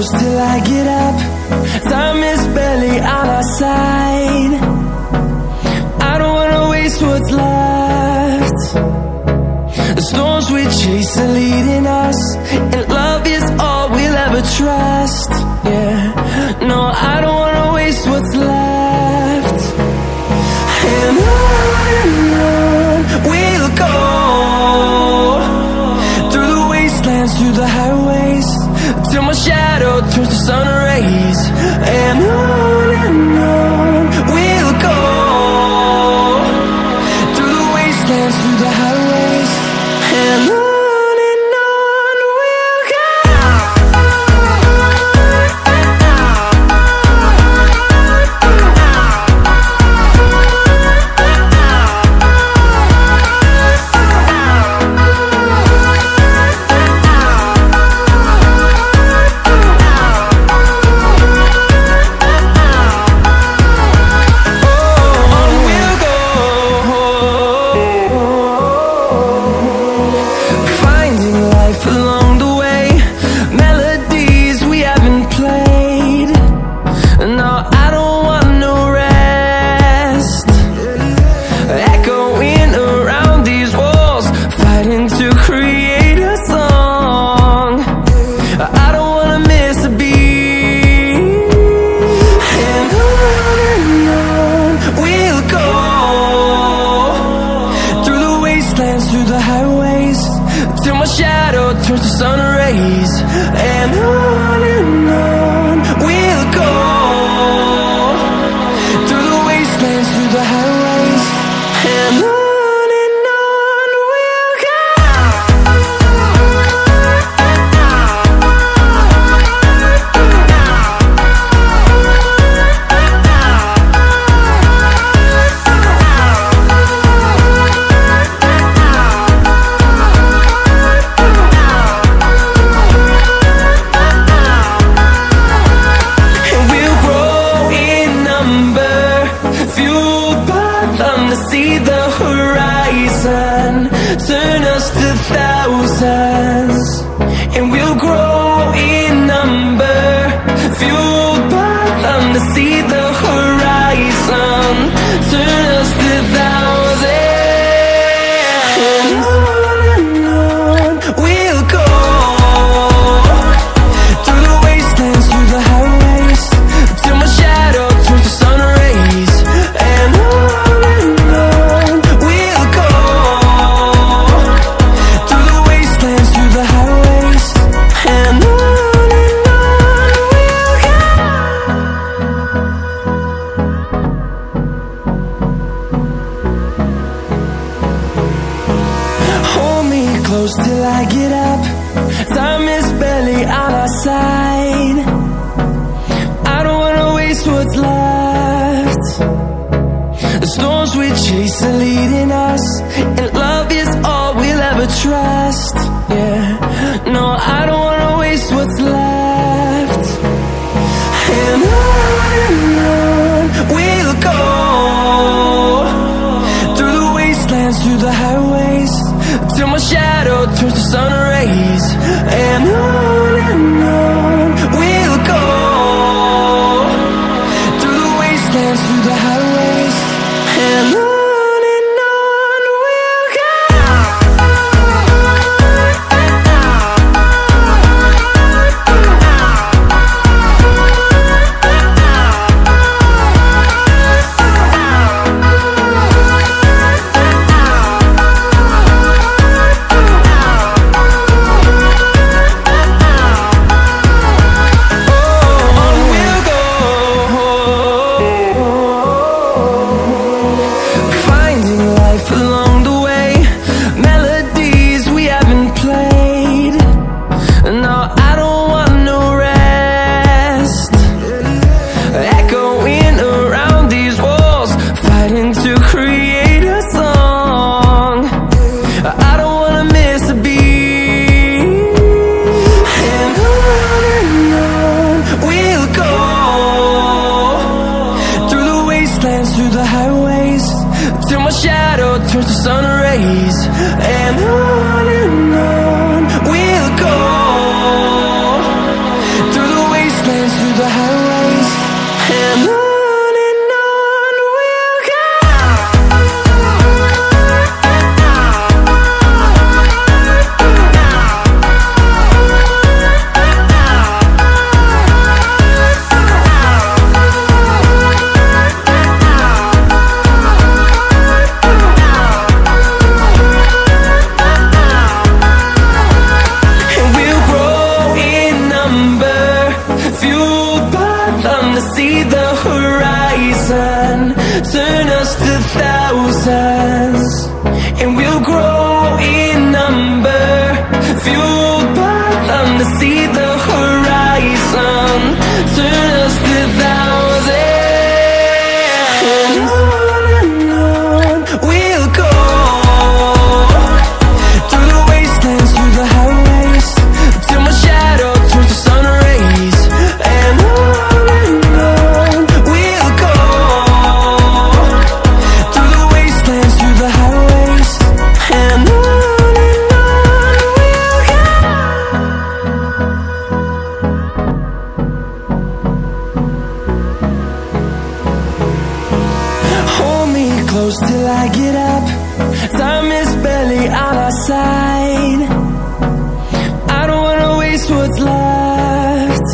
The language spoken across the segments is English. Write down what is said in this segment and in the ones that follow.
close till I get up. Time is barely on our side. I don't wanna waste what's left. The storms we chase are leading us, and love is all we'll ever trust. Yeah, no, I don't wanna waste what's left. And on we'll go, through the wastelands, through the highways, till my shadow turns to sun rays. And on we'll go, through the wastelands, through the highways, and on we'll go. Through the highways, till my shadow turns to sun rays. And on we'll go, through the wastelands, through the highways, and on we'll go. See the horizon, turn us to thousands, and we'll grow in number, fueled by them. To see the horizon, turn us to thousands, and on we'll go, through the wastelands, through the highways, till my shadow turns to sun rays. And close till I get up. Time is barely on our side. I don't wanna waste what's left. The storms we chase are leading us, and love is all we'll ever trust. Yeah, no, I don't wanna waste what's left. And on we'll go, through the wastelands, through the highways, till my shadow turns to sun rays. And on we'll go, through the wastelands, through the highways, and on we'll go. turns to sun rays, and on we'll go through the wastelands. horizon, turn us to thousands, and we'll grow in number, fueled by them to see the horizon, turn us to thousands. And on we'll go, through the wastelands, through the highways, till my shadow turns to sun rays. And on we'll go, through the wastelands, through the highways. And on we'll go. Hold me close till I get up, time is barely on our side. I don't wanna waste what's left.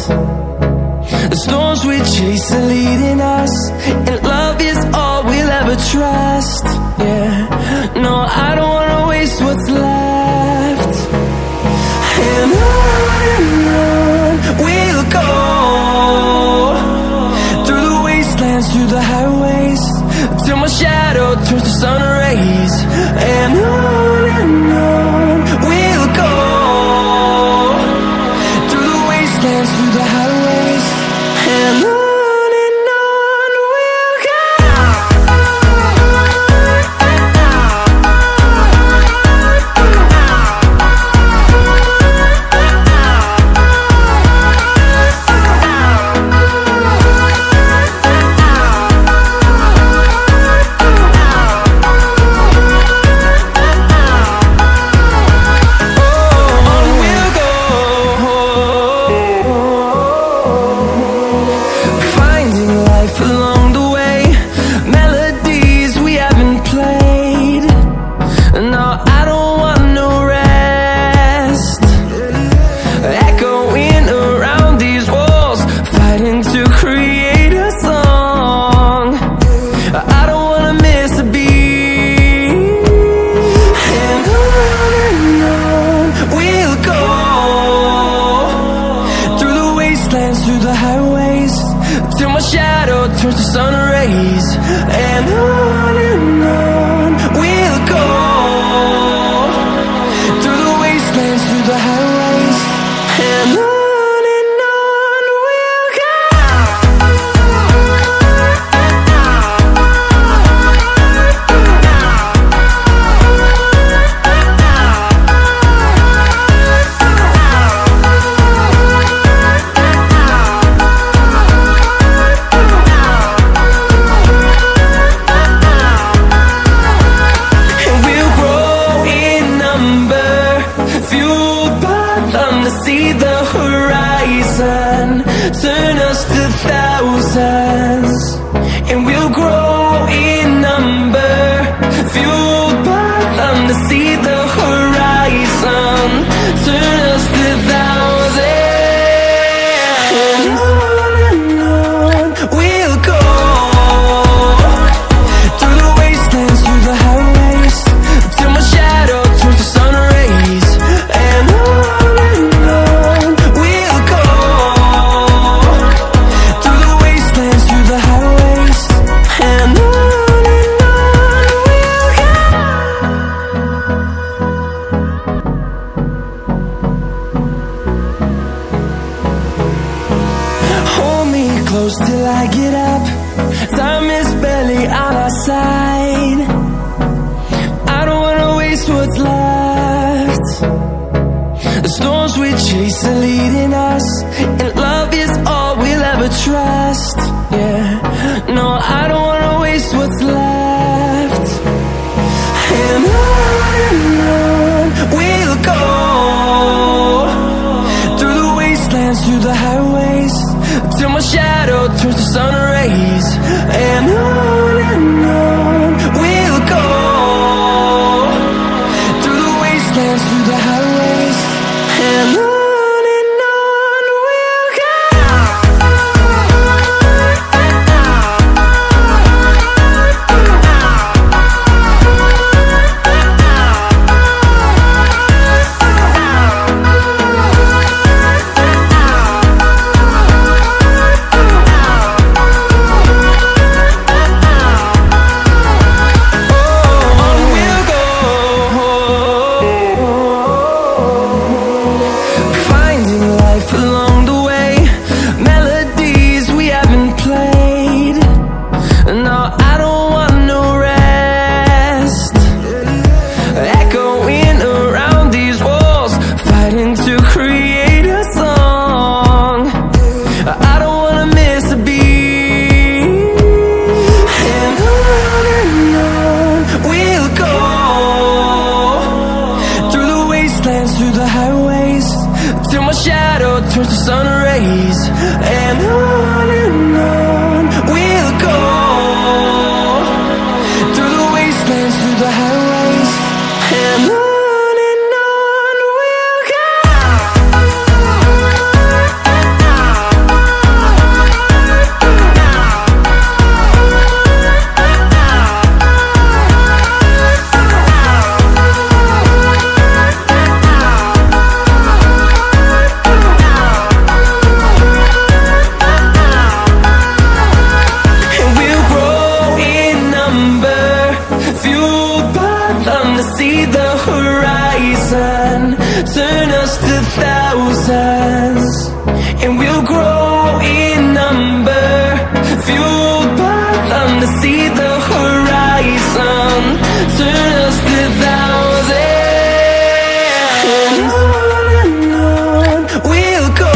The storms we chase are leading us, and love is all we'll ever trust. Yeah, no, I don't wanna waste what's left. And on we'll go, through the wastelands, through the highways, till my shadow turns to sun rays. And on we'll go, through the wastelands, through the highways. And on we'll go. Finding life along the way, melodies we haven't played. No, I don't want no rest, echoing around these walls, fighting to create a song. I don't wanna miss a beat. And on we'll go, through the wastelands, through the highways, till my shadow turns to sun rays. And on we'll go, through the wastelands, through the highways. And on we'll go. And we'll grow in number, fueled by them to see the horizon, turn us to thousands. And we'll grow in number, fueled by them to see the horizon, turn us to thousands. And on we'll go, through the wastelands, through the highways, till my shadow turns to sun rays. And on we'll go, through the wastelands, through the highways. And on we'll go. Hold me close till I get up, time is barely on our side. I don't wanna waste what's left. The storms we chase are leading us, and love is all we'll ever trust. Yeah, no, I don't wanna waste what's left. And on we'll go, through the wastelands, through the highways, till my shadow turns to sun rays. And on we'll go, through the wastelands, through the highways. And on we'll go. us to thousands, and we'll grow in number, fueled by them to see the horizon. Turn us to thousands, and on we'll go,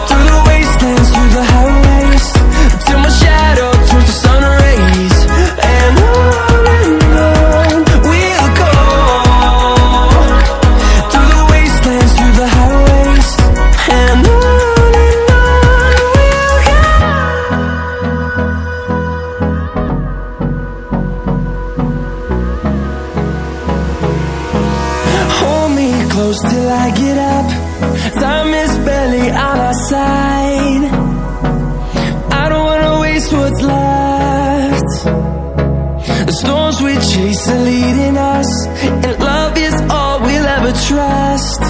through the wastelands, through the highways, till my shadow turns to sun rays. And on we'll go, through the wastelands, through the highways, and on we'll go. Hold me close till I get up. Time is barely on our side. I don't wanna waste what's left. The storms we chase are leading us, and love is all we'll ever trust.